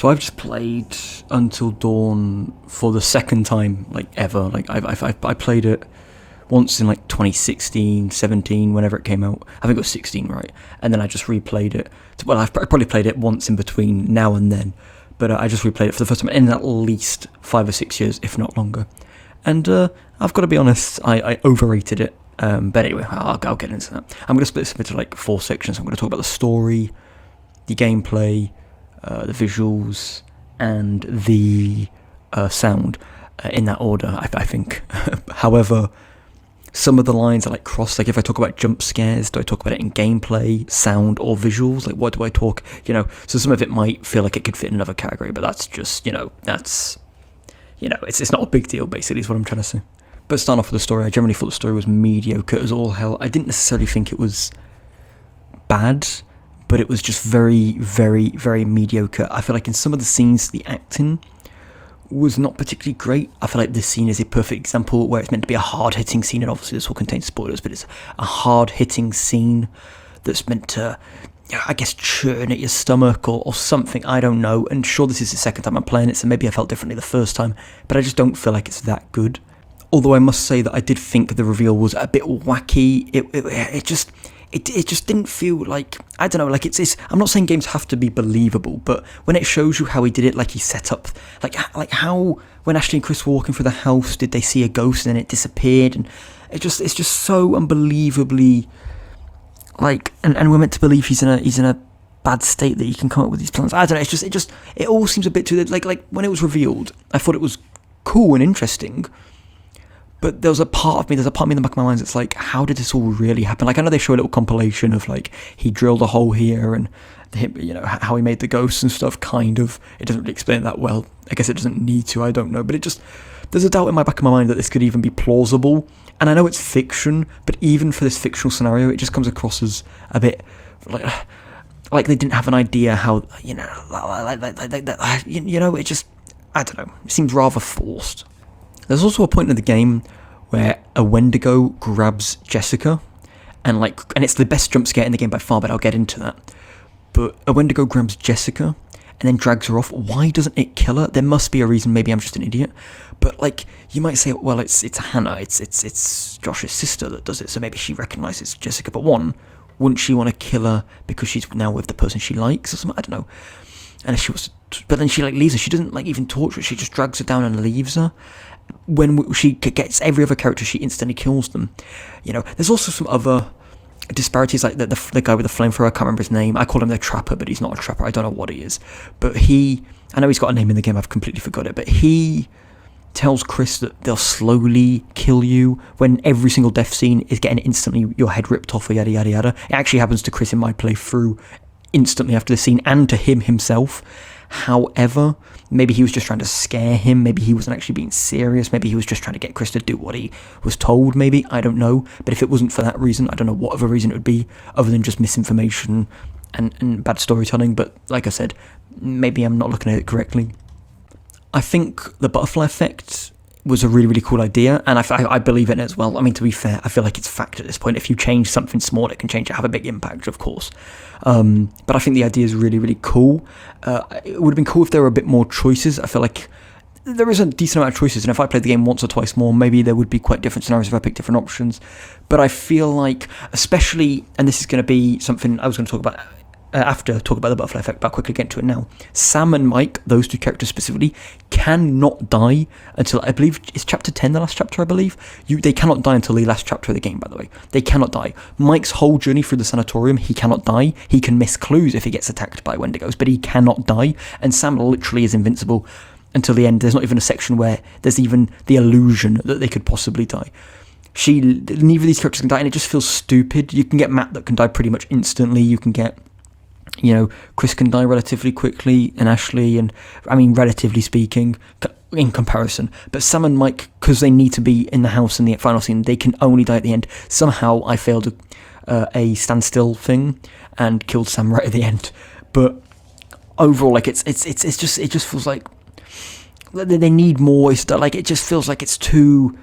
So I've just played Until Dawn for the second time, like, ever. Like, I played it once in, like, 2016, 17, whenever it came out. I think it was 16, right? And then I just replayed it. Well, I've probably played it once in between now and then, but I just replayed it for the first time in at least 5 or 6 years, if not longer. And I've got to be honest, I overrated it. But anyway, I'll get into that. I'm going to split this into, like, 4 sections. I'm going to talk about the story, the gameplay, the visuals, and the sound, in that order, I think. However, some of the lines are, like, crossed. Like, if I talk about jump scares, do I talk about it in gameplay, sound, or visuals? Like, what do I talk, so some of it might feel like it could fit in another category, but that's just, it's not a big deal, basically, is what I'm trying to say. But starting off with the story, I generally thought the story was mediocre as all hell. I didn't necessarily think it was bad, but it was just very, very, very mediocre. I feel like in some of the scenes, the acting was not particularly great. I feel like this scene is a perfect example where it's meant to be a hard-hitting scene, and obviously this will contain spoilers, but it's a hard-hitting scene that's meant to, I guess, churn at your stomach or something, I don't know. And sure, this is the second time I'm playing it, so maybe I felt differently the first time, but I just don't feel like it's that good. Although I must say that I did think the reveal was a bit wacky. It just didn't feel like, I don't know, like it's I'm not saying games have to be believable, but when it shows you how he did it, like he set up, like how when Ashley and Chris were walking through the house, did they see a ghost and then it disappeared, and it's just so unbelievably, like, and we're meant to believe he's in a bad state that he can come up with these plans. I don't know, it all seems a bit too, like when it was revealed, I thought it was cool and interesting. But there's a part of me in the back of my mind that's like, how did this all really happen? Like, I know they show a little compilation of, like, he drilled a hole here and, how he made the ghosts and stuff, kind of. It doesn't really explain it that well. I guess it doesn't need to, I don't know. But there's a doubt in my back of my mind that this could even be plausible. And I know it's fiction, but even for this fictional scenario, it just comes across as a bit, like they didn't have an idea how, it just, I don't know. It seems rather forced. There's also a point in the game where a Wendigo grabs Jessica, and it's the best jump scare in the game by far, but I'll get into that. But a Wendigo grabs Jessica and then drags her off. Why doesn't it kill her? There must be a reason. Maybe I'm just an idiot. But, like, you might say, well, it's Hannah, it's Josh's sister that does it, so maybe she recognises Jessica. But wouldn't she want to kill her because she's now with the person she likes or something? I don't know. And if she was, but then she, like, leaves her. She doesn't, like, even torture her. She just drags her down and leaves her. When she gets every other character, she instantly kills them. There's also some other disparities, like the guy with the flamethrower. I can't remember his name. I call him the Trapper, but he's not a trapper. I don't know what he is. But I know he's got a name in the game. I've completely forgot it. But he tells Chris that they'll slowly kill you when every single death scene is getting instantly your head ripped off or yada yada yada. It actually happens to Chris in my playthrough instantly after the scene, and to him himself. However, maybe he was just trying to scare him. Maybe he wasn't actually being serious. Maybe he was just trying to get Chris to do what he was told, maybe. I don't know. But if it wasn't for that reason, I don't know what other reason it would be other than just misinformation and bad storytelling. But like I said, maybe I'm not looking at it correctly. I think the butterfly effect was a really, really cool idea, and I believe in it as well. I mean, to be fair, I feel like it's fact at this point. If you change something small, it can have a big impact, of course. But I think the idea is really, really cool. It would have been cool if there were a bit more choices. I feel like there is a decent amount of choices, and if I played the game once or twice more, maybe there would be quite different scenarios if I picked different options. But I feel like, especially, and this is going to be something I was going to talk about after talk about the butterfly effect, but I'll quickly get into it now. Sam and Mike, those two characters specifically, cannot die until, I believe, it's chapter 10, the last chapter, I believe. They cannot die until the last chapter of the game, by the way. They cannot die. Mike's whole journey through the sanatorium, he cannot die. He can miss clues if he gets attacked by Wendigos, but he cannot die. And Sam literally is invincible until the end. There's not even a section where there's even the illusion that they could possibly die. Neither of these characters can die, and it just feels stupid. You can get Matt that can die pretty much instantly. You can get, Chris can die relatively quickly, and Ashley, and I mean, relatively speaking, in comparison. But Sam and Mike, because they need to be in the house in the final scene, they can only die at the end. Somehow I failed a standstill thing and killed Sam right at the end. But overall, like, it just feels like they need more. It's like, it just feels like it's too.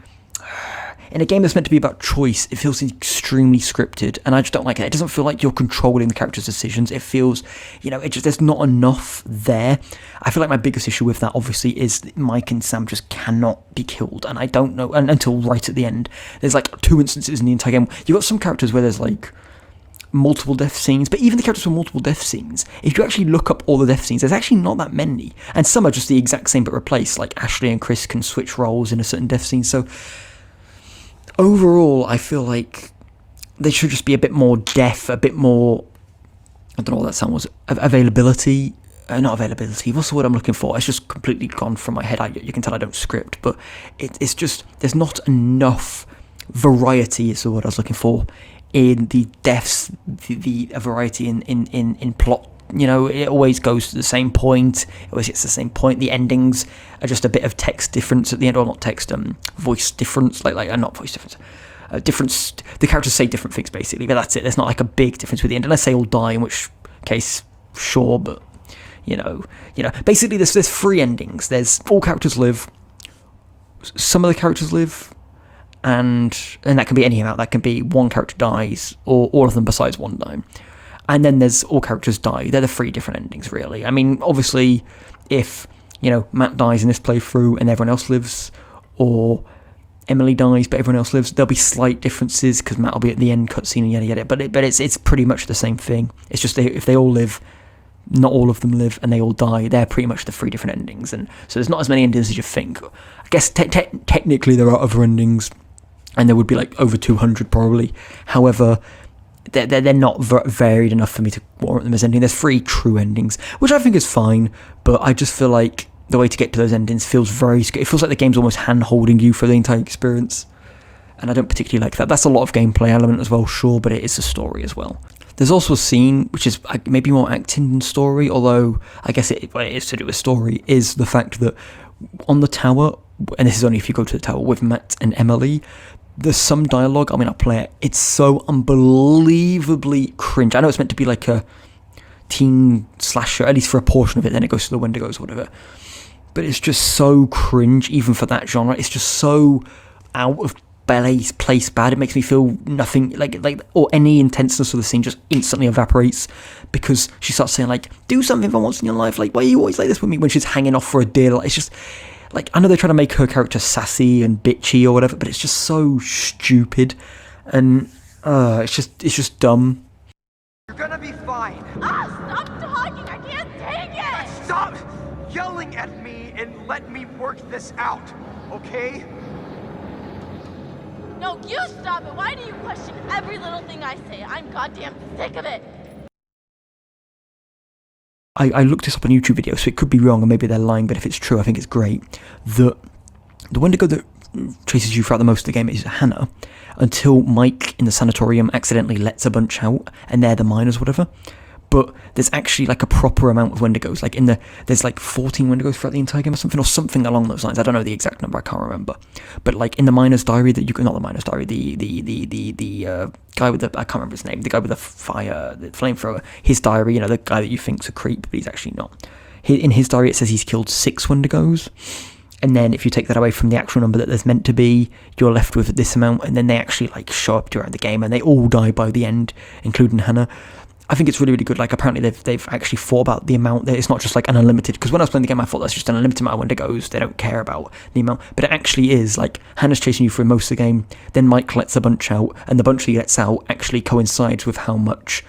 in a game that's meant to be about choice, it feels extremely scripted, and I just don't like it. It doesn't feel like you're controlling the character's decisions. It feels, there's not enough there. I feel like my biggest issue with that, obviously, is that Mike and Sam just cannot be killed, and I don't know, until right at the end. There's, like, 2 instances in the entire game. You've got some characters where there's, like, multiple death scenes, but even the characters with multiple death scenes, if you actually look up all the death scenes, there's actually not that many, and some are just the exact same but replaced, like Ashley and Chris can switch roles in a certain death scene. So overall, I feel like there should just be a bit more depth, a bit more, I don't know what that sound was, availability, not availability, what's the word I'm looking for? It's just completely gone from my head. You can tell I don't script, but it's just, there's not enough variety is the word I was looking for, in the deaths, the variety in plot. It always goes to the same point, it always gets the same point. The endings are just a bit of text difference at the end, or not text, voice difference, not voice difference, difference, the characters say different things basically, but that's it. There's not like a big difference with the end, unless they all die, in which case, sure, but basically there's 3 endings. There's all characters live, some of the characters live, and that can be any amount. That can be one character dies, or all of them besides one die. And then there's all characters die. They're the 3 different endings, really. I mean, obviously, if, Matt dies in this playthrough and everyone else lives, or Emily dies but everyone else lives, there'll be slight differences, because Matt will be at the end cutscene and yada yada, but it's pretty much the same thing. It's just if they all live, not all of them live, and they all die, they're pretty much the 3 different endings. And so there's not as many endings as you think. I guess technically there are other endings, and there would be like over 200 probably. However, they're not varied enough for me to warrant them as ending. There's 3 true endings, which I think is fine, but I just feel like the way to get to those endings feels it feels like the game's almost hand-holding you for the entire experience, and I don't particularly like that. That's a lot of gameplay element as well, sure, but it is a story as well. There's also a scene which is maybe more acting than story, although I guess it is to do with story, is the fact that on the tower, and this is only if you go to the tower with Matt and Emily, there's some dialogue, I'll play it, it's so unbelievably cringe. I know it's meant to be like a teen slasher, at least for a portion of it, then it goes to the Wendigos or whatever, but it's just so cringe, even for that genre. It's just so out of place bad. It makes me feel nothing, like or any intenseness of the scene just instantly evaporates, because she starts saying, like, do something for once in your life, like, why are you always like this with me, when she's hanging off for a deer. Like, it's just, like, I know they're trying to make her character sassy and bitchy or whatever, but it's just so stupid, and it's just dumb. You're gonna be fine. Stop talking! I can't take it! Stop yelling at me and let me work this out, okay? No, you stop it! Why do you question every little thing I say? I'm goddamn sick of it! I looked this up on YouTube video, so it could be wrong, and maybe they're lying, but if it's true, I think it's great. The Wendigo that chases you throughout the most of the game is Hannah, until Mike in the sanatorium accidentally lets a bunch out, and they're the miners, whatever. But there's actually like a proper amount of Wendigos. Like there's like 14 Wendigos throughout the entire game or something along those lines. I don't know the exact number, I can't remember. But like in the miner's diary, not the miner's diary, the guy with I can't remember his name, the guy with the flamethrower, his diary, the guy that you think's a creep, but he's actually not. In his diary, it says he's killed 6 Wendigos. And then if you take that away from the actual number that there's meant to be, you're left with this amount, and then they actually like show up during the game, and they all die by the end, including Hannah. I think it's really, really good. Like, apparently they've actually thought about the amount. That it's not just like an unlimited, because when I was playing the game I thought that's just an unlimited amount of Wendigos, they don't care about the amount, but it actually is. Like, Hannah's chasing you through most of the game, then Mike lets a bunch out, and the bunch he lets out actually coincides with how much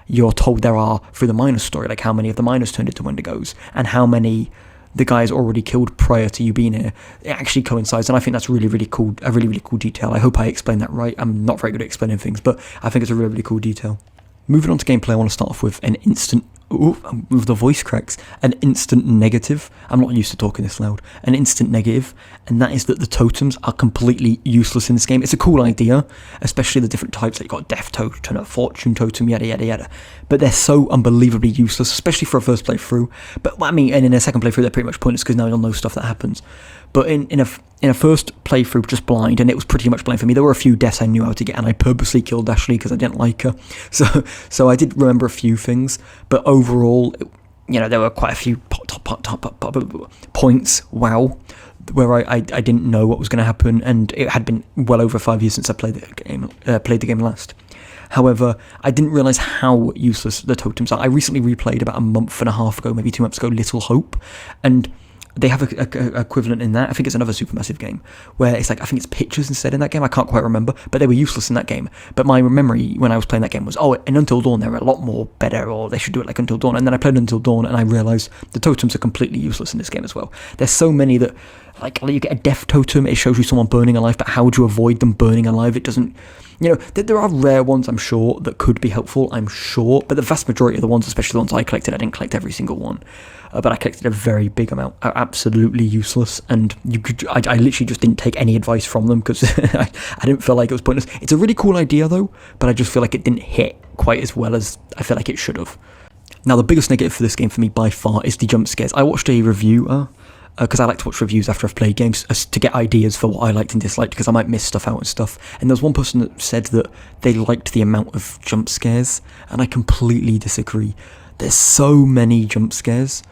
you're told there are through the miners story, like how many of the miners turned into Wendigos, and how many the guys already killed prior to you being here. It actually coincides, and I think that's really, really cool. A really, really cool detail. I hope I explained that right. I'm not very good at explaining things, but I think it's a really, really cool detail. Moving on to gameplay, I want to start off with an instant... with the voice cracks. An instant negative. I'm not used to talking this loud. An instant negative, and that is that the totems are completely useless in this game. It's a cool idea, especially the different types. Like, you've got Death Totem, a Fortune Totem, yada, yada, yada. But they're so unbelievably useless, especially for a first playthrough. But, I mean, and in a second playthrough, they're pretty much pointless, because now you'll know stuff that happens. But in a first playthrough, just blind, and it was pretty much blind for me. There were a few deaths I knew how to get, and I purposely killed Ashley because I didn't like her. So I did remember a few things, but overall, there were quite a few top points. Wow, where I didn't know what was going to happen, and it had been well over 5 years since I played the game last. However, I didn't realise how useless the totems are. I recently replayed about a month and a half ago, maybe 2 months ago, Little Hope, and they have a equivalent in that. I think it's another Supermassive game where it's like, I think it's pictures instead in that game. I can't quite remember, but they were useless in that game. But my memory when I was playing that game was, in Until Dawn they're a lot more better, or they should do it like Until Dawn. And then I played Until Dawn and I realised the totems are completely useless in this game as well. There's so many that, like you get a death totem, it shows you someone burning alive, but how do you avoid them burning alive? It doesn't, there are rare ones, I'm sure, that could be helpful, I'm sure, but the vast majority of the ones, especially the ones I collected, I didn't collect every single one, but I collected a very big amount, are absolutely useless, and I literally just didn't take any advice from them, because I didn't feel like it was pointless. It's a really cool idea though, but I just feel like it didn't hit quite as well as I feel like it should have. Now, the biggest negative for this game for me by far is the jump scares. I watched a review, because I like to watch reviews after I've played games to get ideas for what I liked and disliked, because I might miss stuff out and stuff. And there was one person that said that they liked the amount of jump scares, and I completely disagree. There's so many jump scares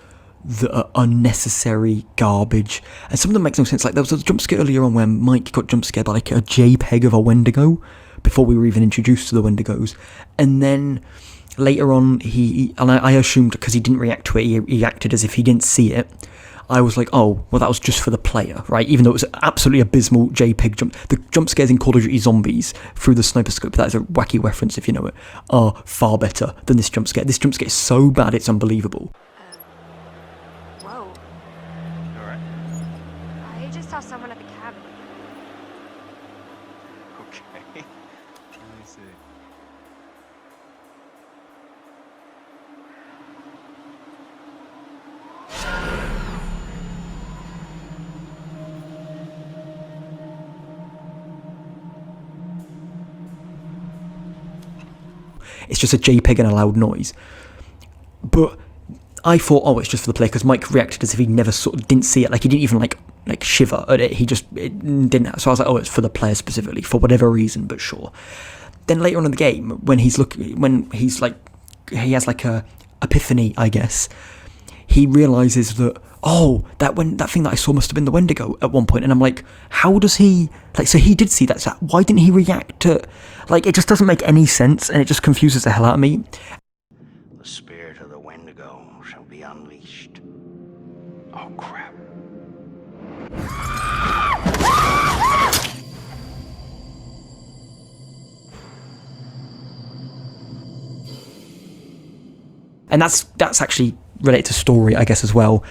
that are unnecessary garbage, and some of them make no sense. Like there was a jump scare earlier on where Mike got jump scared by like a JPEG of a Wendigo before we were even introduced to the Wendigos, and then later on I assumed because he didn't react to it, he acted as if he didn't see it. I was like, oh, well, that was just for the player, right? Even though it was absolutely abysmal JPEG jump. The jump scares in Call of Duty Zombies through the sniper scope, that is a wacky reference if you know it, are far better than this jump scare. This jump scare is so bad, it's unbelievable. Whoa. Alright. I just saw someone at the cabin. Okay. Let me see. It's just a JPEG and a loud noise. But I thought, it's just for the player, because Mike reacted as if he never didn't see it. Like he didn't even like shiver at it. It didn't. So I was like, it's for the player specifically for whatever reason. But sure. Then later on in the game, when he has like a epiphany, I guess, he realizes that that thing that I saw must have been the Wendigo at one point, and I'm like, how does he so he did see that, so why didn't he react to, it just doesn't make any sense, and it just confuses the hell out of me. The spirit of the Wendigo shall be unleashed. Oh crap. And that's actually related to story, I guess, as well.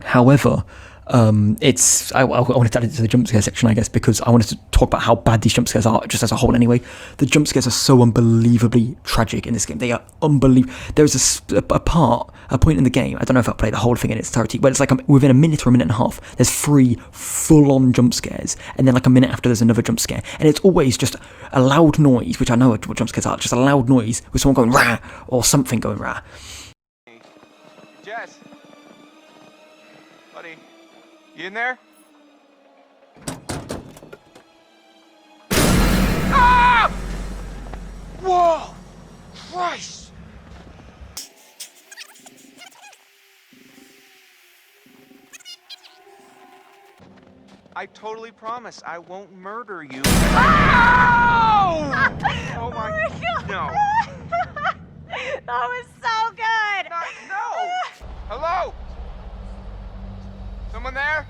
However, I wanted to add it to the jump scare section, I guess, because I wanted to talk about how bad these jump scares are, just as a whole anyway. The jump scares are so unbelievably tragic in this game. They are unbelievable. There's a point in the game, I don't know if I'll play the whole thing in its entirety, but it's like within a minute or a minute and a half, there's 3 full-on jump scares, and then like a minute after there's another jump scare, and it's always just a loud noise, which I know what jump scares are, just a loud noise with someone going rah, or something going rah. Jess. Buddy. You in there? Ah! Whoa! Christ! I totally promise I won't murder you. Ow! Oh my God. No. That was so good. No. Hello? Someone there?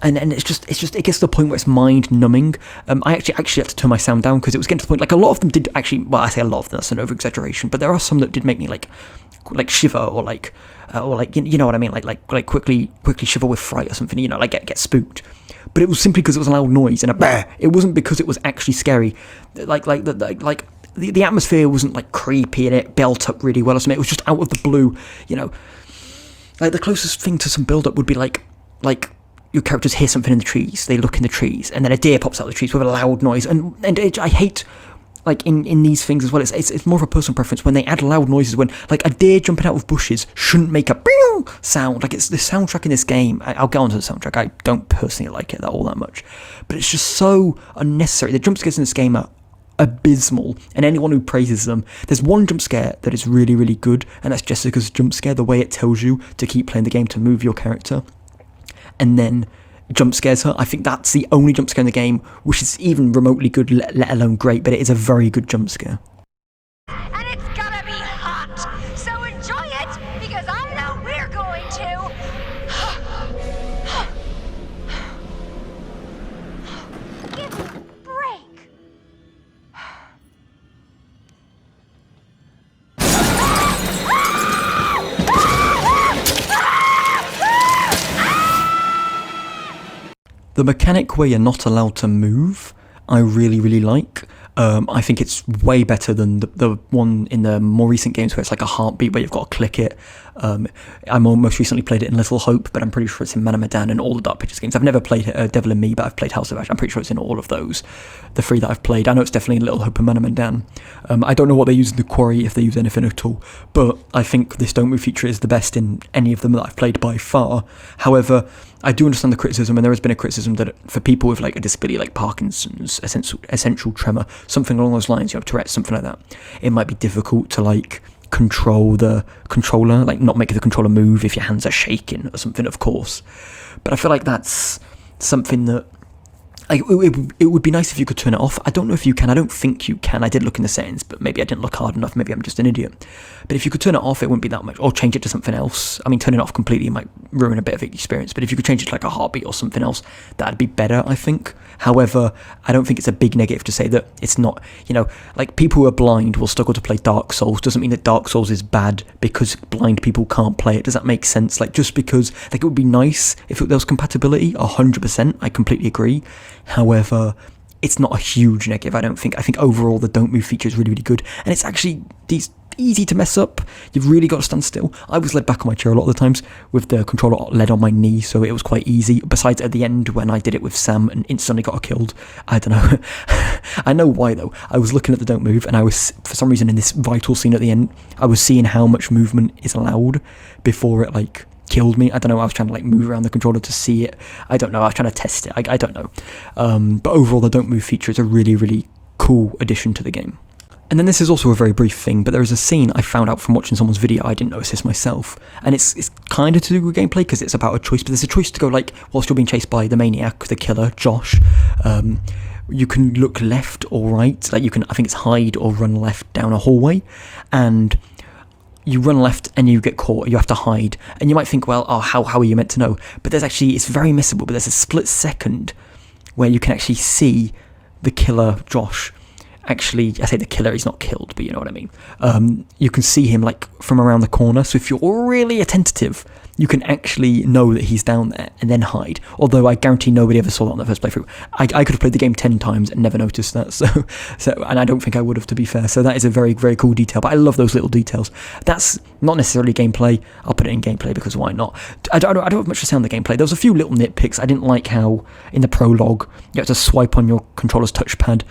And it gets to the point where it's mind numbing. I actually had to turn my sound down because it was getting to the point, like a lot of them did actually, well, I say a lot of them, that's an over exaggeration, but there are some that did make me like shiver or you know what I mean, like quickly shiver with fright or something, like get spooked. But it was simply because it was a loud noise and a bah. It wasn't because it was actually scary. The atmosphere wasn't like creepy and it built up really well or something. It was just out of the blue, Like the closest thing to some build up would be like your characters hear something in the trees, they look in the trees, and then a deer pops out of the trees with a loud noise, and I hate like in these things as well, it's more of a personal preference. When they add loud noises, when like a deer jumping out of bushes shouldn't make a pew sound. Like, it's the soundtrack in this game. I'll get onto the soundtrack. I don't personally like it all that much, but it's just so unnecessary. The jump scares in this game are abysmal, and anyone who praises them, there's one jump scare that is really, really good, and that's Jessica's jump scare. The way it tells you to keep playing the game, to move your character, and then jump scares her. I think that's the only jump scare in the game which is even remotely good, let alone great, but it is a very good jump scare. And it's gonna be hot, so enjoy it, because I know we're going to. Give me a break. The mechanic where you're not allowed to move, I really, really like. I think it's way better than the one in the more recent games where it's like a heartbeat where you've got to click it. I most recently played it in Little Hope, but I'm pretty sure it's in Man of Medan and all the Dark Pictures games. I've never played Devil in Me, but I've played House of Ash. I'm pretty sure it's in all of those, the 3 that I've played. I know it's definitely in Little Hope and Man of Medan. I don't know what they use in the Quarry, if they use anything at all, but I think this Don't Move feature is the best in any of them that I've played by far. However, I do understand the criticism, and there has been a criticism that for people with like a disability like Parkinson's, essential tremor, something along those lines, Tourette's, something like that, it might be difficult to like control the controller, like not make the controller move if your hands are shaking or something, of course. But I feel like that's something that it would be nice if you could turn it off. I don't know if you can. I don't think you can. I did look in the settings, but maybe I didn't look hard enough. Maybe I'm just an idiot. But if you could turn it off, it wouldn't be that much. Or change it to something else. I mean, turning it off completely might ruin a bit of the experience. But if you could change it to like a heartbeat or something else, that'd be better, I think. However, I don't think it's a big negative to say that it's not, like people who are blind will struggle to play Dark Souls. Doesn't mean that Dark Souls is bad because blind people can't play it. Does that make sense? Like, just because, like, it would be nice if there was compatibility, 100%. I completely agree. However, it's not a huge negative, I don't think. I think overall the Don't Move feature is really, really good. And it's actually easy to mess up. You've really got to stand still. I was led back on my chair a lot of the times with the controller led on my knee, so it was quite easy. Besides at the end when I did it with Sam and instantly got her killed. I don't know. I know why though. I was looking at the Don't Move and I was, for some reason in this vital scene at the end, I was seeing how much movement is allowed before it like killed me. I don't know, I was trying to like move around the controller to see it. I don't know, I was trying to test it. I don't know. But overall the Don't Move feature is a really, really cool addition to the game. And then this is also a very brief thing, but there is a scene I found out from watching someone's video. I didn't notice this myself, and it's kind of to do with gameplay because it's about a choice. But there's a choice to go like whilst you're being chased by the maniac, the killer, Josh. You can look left or right. Like you can, I think it's hide or run left down a hallway, and you run left and you get caught. You have to hide, and you might think, well, how are you meant to know? But there's actually, it's very missable. But there's a split second where you can actually see the killer, Josh. Actually, I say the killer, he's not killed, but you know what I mean. You can see him like from around the corner, so if you're really attentive, you can actually know that he's down there and then hide. Although I guarantee nobody ever saw that on the first playthrough. I could have played the game 10 times and never noticed that, so and I don't think I would have, to be fair. So that is a very, very cool detail, but I love those little details. That's not necessarily gameplay. I'll put it in gameplay because why not? I don't have much to say on the gameplay. There was a few little nitpicks. I didn't like how in the prologue you had to swipe on your controller's touchpad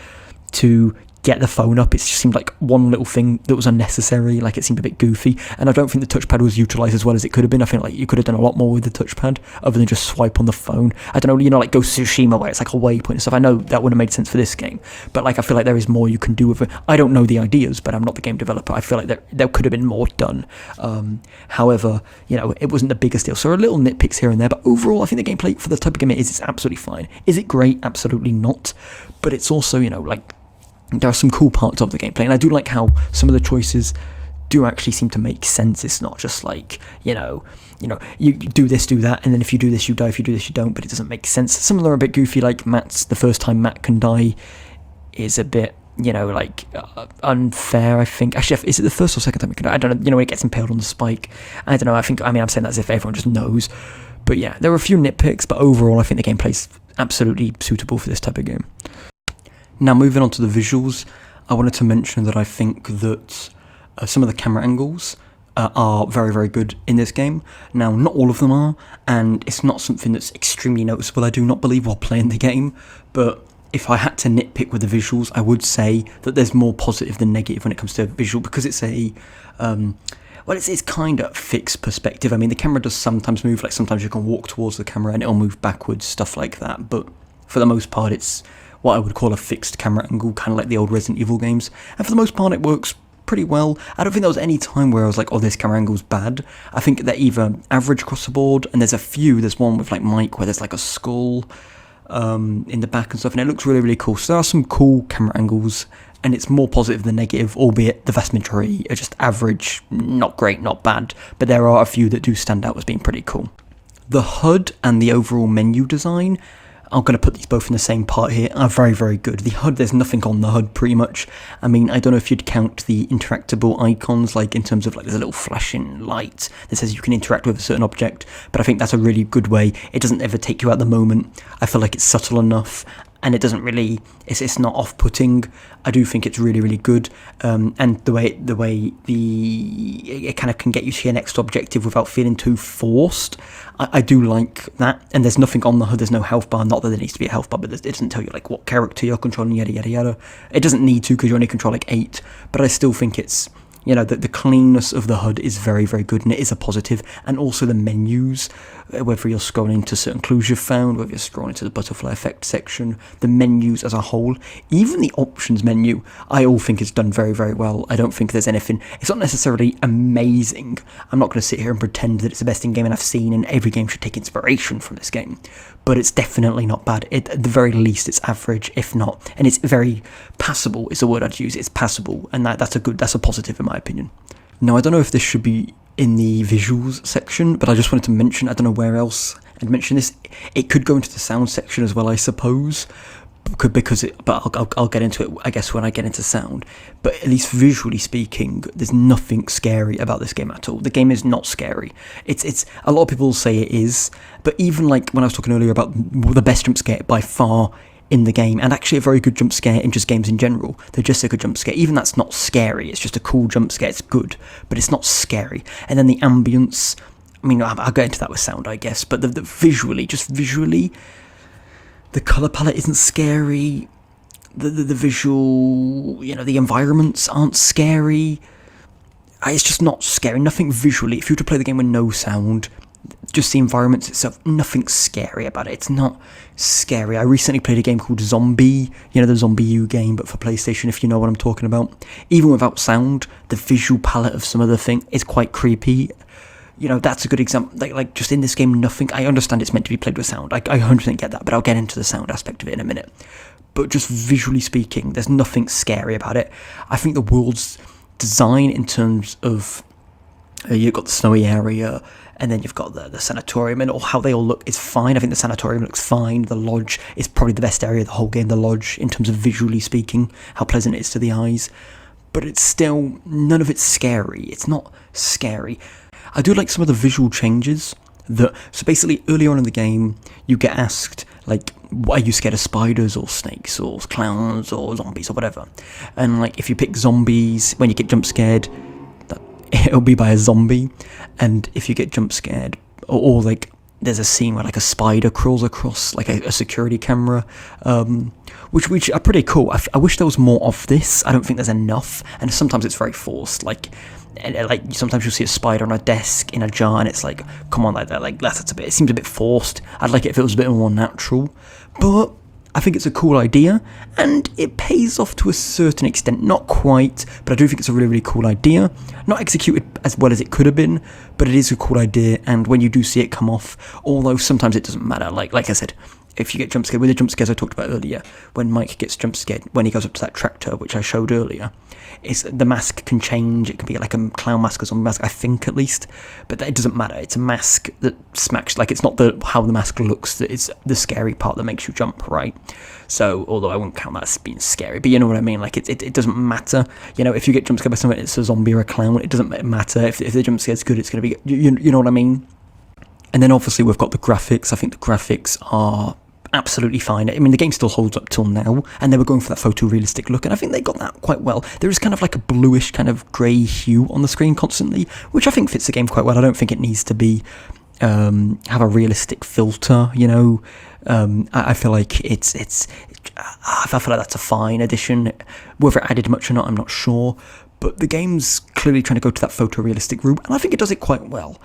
to get the phone up. It just seemed like one little thing that was unnecessary, like it seemed a bit goofy, and I don't think the touchpad was utilised as well as it could have been. I think like you could have done a lot more with the touchpad other than just swipe on the phone. I don't know, like Ghost of Tsushima where it's like a waypoint and stuff. I know that wouldn't have made sense for this game, but like I feel like there is more you can do with it. I don't know the ideas, but I'm not the game developer. I feel like there could have been more done. However, it wasn't the biggest deal. So a little nitpicks here and there, but overall I think the gameplay for the type of game it is, it's absolutely fine. Is it great? Absolutely not. But it's also, like, there are some cool parts of the gameplay, and I do like how some of the choices do actually seem to make sense. It's not just like, you do this, do that, and then if you do this, you die, if you do this, you don't, but it doesn't make sense. Some of them are a bit goofy, like the first time Matt can die is a bit, unfair, I think. Actually, is it the first or second time he can die? I don't know, when it gets impaled on the spike. I don't know, I'm saying that as if everyone just knows. But yeah, there are a few nitpicks, but overall I think the gameplay's absolutely suitable for this type of game. Now, moving on to the visuals, I wanted to mention that I think that some of the camera angles are very, very good in this game. Now, not all of them are, and it's not something that's extremely noticeable, I do not believe, while playing the game, but if I had to nitpick with the visuals, I would say that there's more positive than negative when it comes to visual, because it's a it's kind of fixed perspective. I mean, the camera does sometimes move, like sometimes you can walk towards the camera and it'll move backwards, stuff like that, but for the most part it's what I would call a fixed camera angle, kind of like the old Resident Evil games, and for the most part it works pretty well. I don't think there was any time where I was like, oh, this camera angle's bad. I think they're either average across the board, and there's one with like Mike where there's like a skull in the back and stuff, and it looks really, really cool. So there are some cool camera angles, and it's more positive than negative, albeit the vast majority are just average, not great, not bad, but there are a few that do stand out as being pretty cool. The HUD and the overall menu design, I'm going to put these both in the same part here, are very, very good. The HUD, there's nothing on the HUD pretty much. I mean, I don't know if you'd count the interactable icons, like in terms of like there's a little flashing light that says you can interact with a certain object, but I think that's a really good way. It doesn't ever take you out the moment. I feel like it's subtle enough, and it doesn't really, it's not off-putting. I do think it's really, really good, and the way it kind of can get you to your next objective without feeling too forced. I do like that, and there's nothing on the HUD, there's no health bar, not that there needs to be a health bar, but it doesn't tell you like what character you're controlling, yada yada yada. It doesn't need to, because you only control like 8, but I still think it's, you know, the cleanness of the HUD is very, very good, and it is a positive. And also the menus, whether you're scrolling to certain clues you've found, whether you're scrolling to the butterfly effect section, the menus as a whole, even the options menu, I all think is done very, very well. I don't think there's anything, it's not necessarily amazing. I'm not going to sit here and pretend that it's the best in game and I've seen, and every game should take inspiration from this game, but it's definitely not bad. At the very least, it's average, if not, and it's very passable is the word I'd use. It's passable, and that's a positive in my opinion. Now, I don't know if this should be in the visuals section, but I just wanted to mention, I don't know where else I'd mention this. It could go into the sound section as well, I suppose, but I'll get into it, I guess, when I get into sound. But at least visually speaking, there's nothing scary about this game at all. The game is not scary. It's a lot of people say it is, but even like when I was talking earlier about the best jump scare by far in the game, and actually a very good jump scare in just games in general, the Jessica jump scare, even that's not scary, it's just a cool jump scare, it's good, but it's not scary. And then the ambience, I mean, I'll get into that with sound, I guess, but the visually, the colour palette isn't scary, the visual, you know, the environments aren't scary, it's just not scary, nothing visually. If you were to play the game with no sound, just the environments itself, nothing scary about it. It's not scary. I recently played a game called Zombie, you know, the Zombie U game, but for PlayStation, if you know what I'm talking about. Even without sound, the visual palette of some of the thing is quite creepy. You know, that's a good example. Like just in this game, nothing. I understand it's meant to be played with sound. I 100% get that, but I'll get into the sound aspect of it in a minute. But just visually speaking, there's nothing scary about it. I think the world's design in terms of you've got the snowy area, and then you've got the sanatorium, and how they all look is fine. I think the sanatorium looks fine. The lodge is probably the best area of the whole game, the lodge, in terms of visually speaking, how pleasant it is to the eyes. But it's still, none of it's scary. It's not scary. I do like some of the visual changes. So basically, early on in the game, you get asked, like, are you scared of spiders or snakes or clowns or zombies or whatever? And like, if you pick zombies, when you get jump scared, it'll be by a zombie. And if you get jump scared, or like there's a scene where like a spider crawls across like a security camera, which are pretty cool. I wish there was more of this. I don't think there's enough, and sometimes it's very forced. Like sometimes you'll see a spider on a desk in a jar, and it's like, come on, that's a bit. It seems a bit forced. I'd like it if it was a bit more natural, but I think it's a cool idea, and it pays off to a certain extent. Not quite, but I do think it's a really, really cool idea. Not executed as well as it could have been, but it is a cool idea, and when you do see it come off, although sometimes it doesn't matter, like I said, if you get jump scared, with the jump scares I talked about earlier, when Mike gets jump scared, when he goes up to that tractor, which I showed earlier, the mask can change. It can be like a clown mask or zombie mask, I think, at least, but it doesn't matter. It's a mask that smacks, like, it's not how the mask looks that is the scary part that makes you jump, right? So, although I wouldn't count that as being scary, but you know what I mean, like, it doesn't matter, you know, if you get jump scared by something, it's a zombie or a clown, it doesn't matter. If the jump scare's good, it's going to be, you know what I mean? And then obviously we've got the graphics. I think the graphics are absolutely fine. I mean, the game still holds up till now, and they were going for that photorealistic look, and I think they got that quite well. There is kind of like a bluish kind of grey hue on the screen constantly, which I think fits the game quite well. I don't think it needs to be have a realistic filter, you know. I feel like I feel like that's a fine addition. Whether it added much or not, I'm not sure. But the game's clearly trying to go to that photorealistic route, and I think it does it quite well.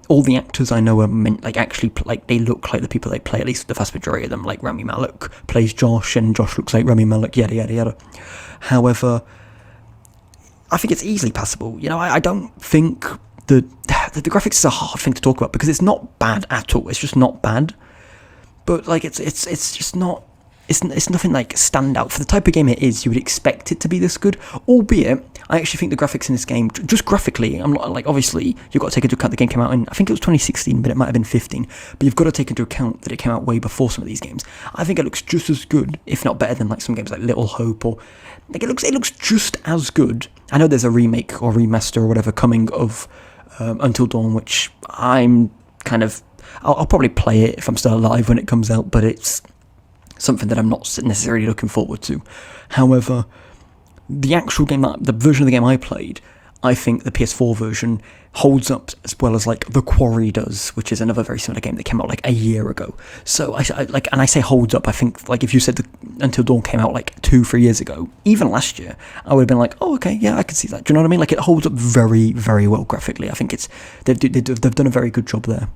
All the actors I know are they look like the people they play, at least the vast majority of them. Like Rami Malek plays Josh, and Josh looks like Rami Malek, yada yada yada. However, I think it's easily passable. You know, I don't think the graphics is a hard thing to talk about because it's not bad at all. It's just not bad. But like it's just not. It's nothing like standout for the type of game it is. You would expect it to be this good, albeit I actually think the graphics in this game, just graphically, I'm not like, obviously you've got to take into account the game came out in, I think it was 2016, but it might have been 15. But you've got to take into account that it came out way before some of these games. I think it looks just as good, if not better, than like some games like Little Hope, or like it looks just as good. I know there's a remake or remaster or whatever coming of Until Dawn, which I'm kind of, I'll probably play it if I'm still alive when it comes out, but it's something that I'm not necessarily looking forward to. However, the actual game, the version of the game I played, I think the PS4 version holds up as well as like The Quarry does, which is another very similar game that came out like a year ago. So I say holds up, I think like if you said Until Dawn came out like 2-3 years ago, even last year, I would have been like, oh okay, yeah, I can see that. Do you know what I mean? Like it holds up very, very well graphically. I think they've done a very good job there.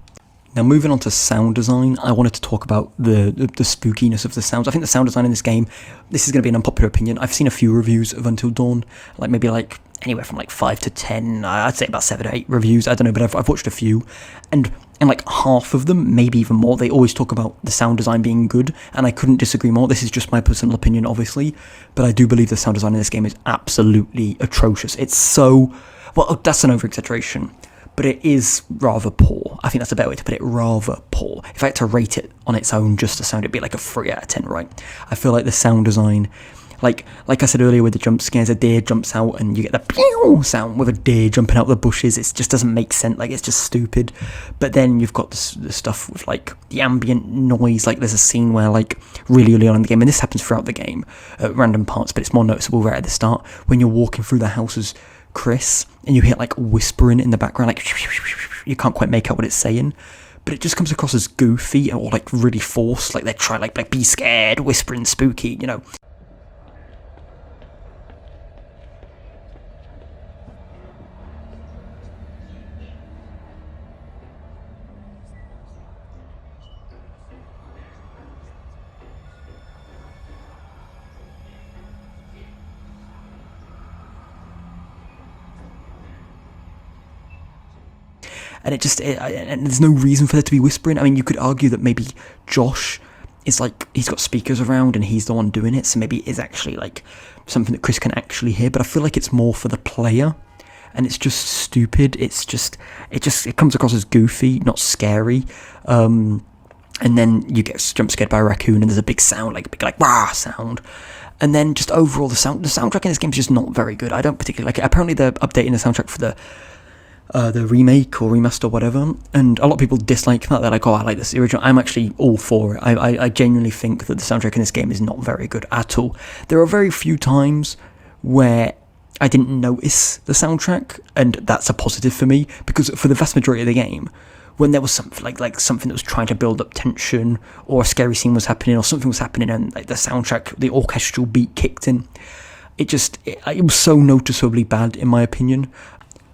Now, moving on to sound design, I wanted to talk about the spookiness of the sounds. I think the sound design in this game, this is going to be an unpopular opinion. I've seen a few reviews of Until Dawn, like maybe like anywhere from like 5 to 10, I'd say about 7 or 8 reviews, I don't know, but I've watched a few, and like half of them, maybe even more, they always talk about the sound design being good, and I couldn't disagree more. This is just my personal opinion, obviously, but I do believe the sound design in this game is absolutely atrocious. It's so, well, that's an over-exaggeration, but it is rather poor. I think that's a better way to put it, rather poor. If I had to rate it on its own, just the sound, it'd be like a 3 out of 10, right? I feel like the sound design, like I said earlier with the jump scares, a deer jumps out and you get the pew sound with a deer jumping out the bushes. It just doesn't make sense, like it's just stupid. But then you've got the stuff with like the ambient noise, like there's a scene where like really early on in the game, and this happens throughout the game at random parts, but it's more noticeable right at the start, when you're walking through the houses, Chris, and you hear like whispering in the background, like you can't quite make out what it's saying, but it just comes across as goofy or like really forced, like they're trying like be scared, whispering, spooky, you know. And and there's no reason for there to be whispering. I mean, you could argue that maybe Josh is like, he's got speakers around and he's the one doing it, so maybe it is actually like something that Chris can actually hear, but I feel like it's more for the player, and it's just stupid. It comes across as goofy, not scary. And then you get jump scared by a raccoon and there's a big sound, like a big like rah sound. And then just overall the soundtrack in this game is just not very good. I don't particularly like it. Apparently they're updating the soundtrack for the remake or remaster or whatever, and a lot of people dislike that. They're like, oh, I like this original. I'm actually all for it. I genuinely think that the soundtrack in this game is not very good at all. There are very few times where I didn't notice the soundtrack, and that's a positive for me, because for the vast majority of the game, when there was something like something that was trying to build up tension, or a scary scene was happening, or something was happening, and like the soundtrack, the orchestral beat kicked in, it was so noticeably bad in my opinion.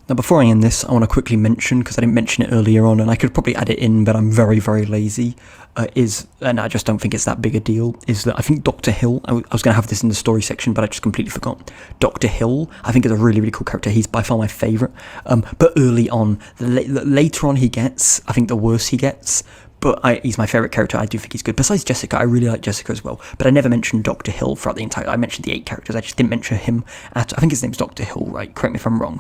Now, before I end this, I want to quickly mention, because I didn't mention it earlier on, and I could probably add it in, but I'm very, very lazy, and I just don't think it's that big a deal, is that I think Dr. Hill, I was going to have this in the story section, but I just completely forgot. Dr. Hill, I think, is a really, really cool character. He's by far my favourite. But early on, later on he gets, I think the worse he gets, but he's my favourite character. I do think he's good. Besides Jessica, I really like Jessica as well. But I never mentioned Dr. Hill throughout the entire... I mentioned the 8 characters. I just didn't mention him I think his name's Dr. Hill, right? Correct me if I'm wrong.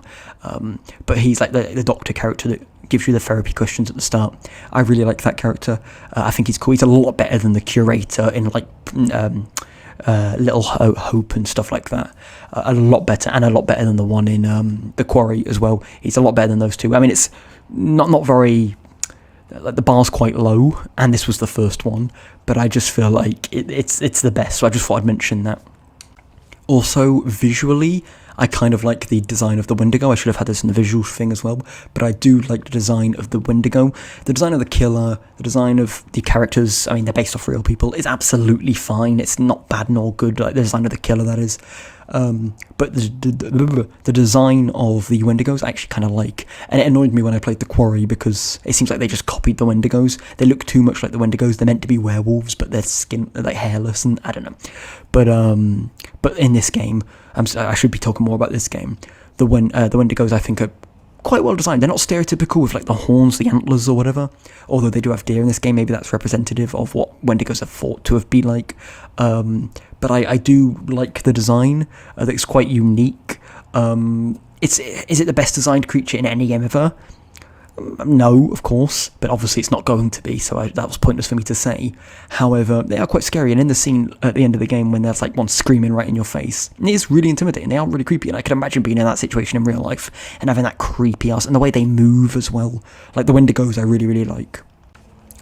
But he's like the doctor character that gives you the therapy questions at the start. I really like that character. I think he's cool. He's a lot better than the curator in like Little Hope and stuff like that. A lot better, and a lot better than the one in The Quarry as well. He's a lot better than those two. I mean, it's not very... Like the bar's quite low, and this was the first one, but I just feel like it's the best, so I just thought I'd mention that. Also, visually, I kind of like the design of the Wendigo. I should have had this in the visual thing as well, but I do like the design of the Wendigo. The design of the killer, the design of the characters, I mean, they're based off real people, is absolutely fine. It's not bad nor good, like the design of the killer, that is. But the design of the Wendigos I actually kind of like, and it annoyed me when I played the Quarry because it seems like they just copied the Wendigos. They look too much like the Wendigos. They're meant to be werewolves, but their skin are like hairless, and I don't know. But in this game, I should be talking more about this game. The Wendigos I think are quite well designed. They're not stereotypical with like the horns, the antlers, or whatever. Although they do have deer in this game, maybe that's representative of what Wendigos are thought to have been like. But I do like the design. It's quite unique. Is it the best designed creature in any game ever? No, of course, but obviously it's not going to be, so that was pointless for me to say. However, they are quite scary, and in the scene at the end of the game when there's like one screaming right in your face, it is really intimidating. They are really creepy, and I can imagine being in that situation in real life and having that creepy ass, and the way they move as well. Like the Wendigos I really, really like.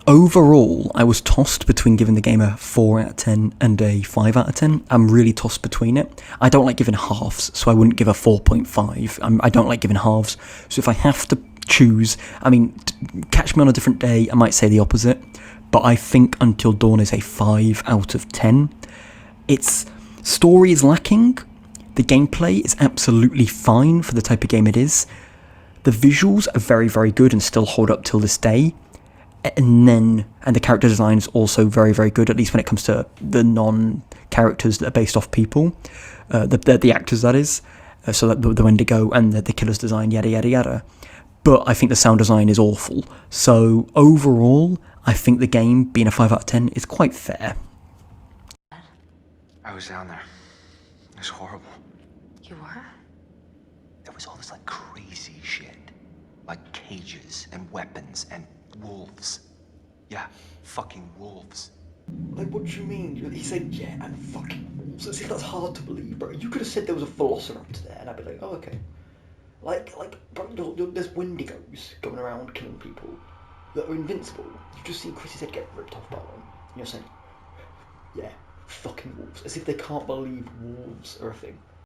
Overall, I was tossed between giving the game a 4 out of 10 and a 5 out of 10. I'm really tossed between it. I don't like giving halves, so I wouldn't give a 4.5. I don't like giving halves, so if I have to choose, I mean, catch me on a different day, I might say the opposite, but I think Until Dawn is a 5 out of 10. Its story is lacking. The gameplay is absolutely fine for the type of game it is. The visuals are very, very good and still hold up till this day. And the character design is also very, very good, at least when it comes to the non-characters that are based off people, the actors, that is, so that the Wendigo and the killer's design, yada yada yada. But I think the sound design is awful. So overall, I think the game, being a 5 out of 10, is quite fair. I was down there. It was horrible. You were? There was all this like crazy shit. Like cages and weapons and wolves. Yeah, fucking wolves. Like, what do you mean? He said, yeah, and fucking wolves. As if that's hard to believe, bro. You could have said there was a velociraptor there, and I'd be like, oh, okay. Like, bro, there's Wendigos going around killing people that are invincible. You just see Chris's head get ripped off by one, and you're saying, yeah, fucking wolves. As if they can't believe wolves are a thing.